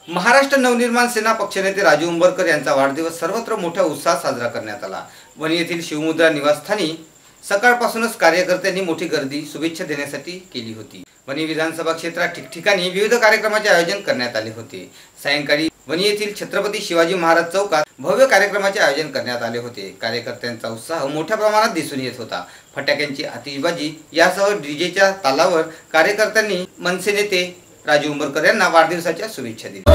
महाराष्ट्र नवनिर्माण सेना पक्षनेते राजू उंबरकर यांचा वाढदिवस सर्वत्र मोठ्या उत्साहात साजरा करण्यात आला। वणी येथील शिवमुद्रा निवासस्थानी सकाळपासूनच कार्यकर्त्यांनी मोठी गर्दी शुभेच्छा देण्यासाठी केली होती। वणी विधानसभा क्षेत्रात ठिकठिकाणी विविध कार्यक्रमाचे आयोजन करण्यात आले होते। सायंकाळी वणी येथील छत्रपती शिवाजी महाराज चौकात भव्य कार्यक्रमाचे आयोजन करण्यात आले होते। कार्यकर्त्यांचा उत्साह मोठ्या प्रमाणात दिसून येत होता। फटाक्यांची आतिषबाजी यासह डीजेच्या तालावर कार्यकर्त्यांनी मनसे नेते राजू उंबरकर यांना वाढदिवसाच्या शुभेच्छा दिल्या।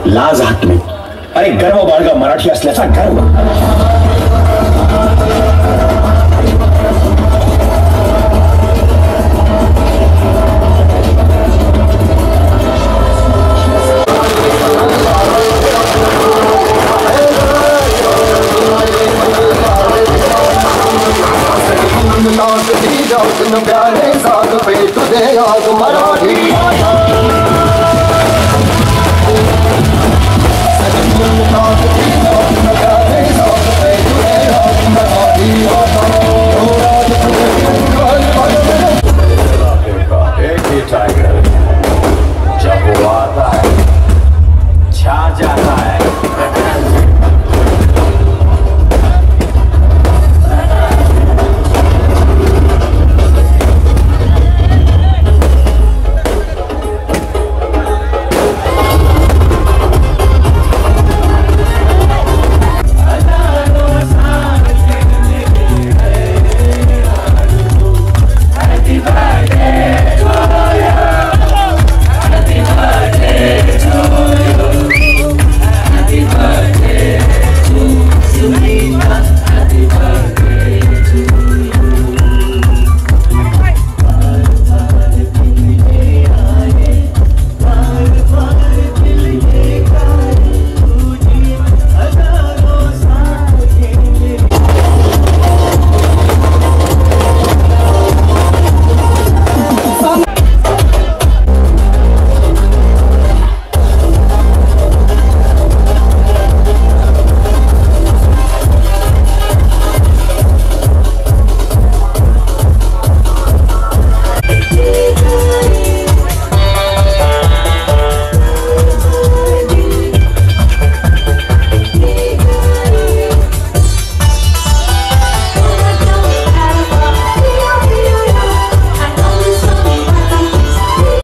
लाज हात नाही आणि गर्व बाळगा मराठी असल्याचा गर्व।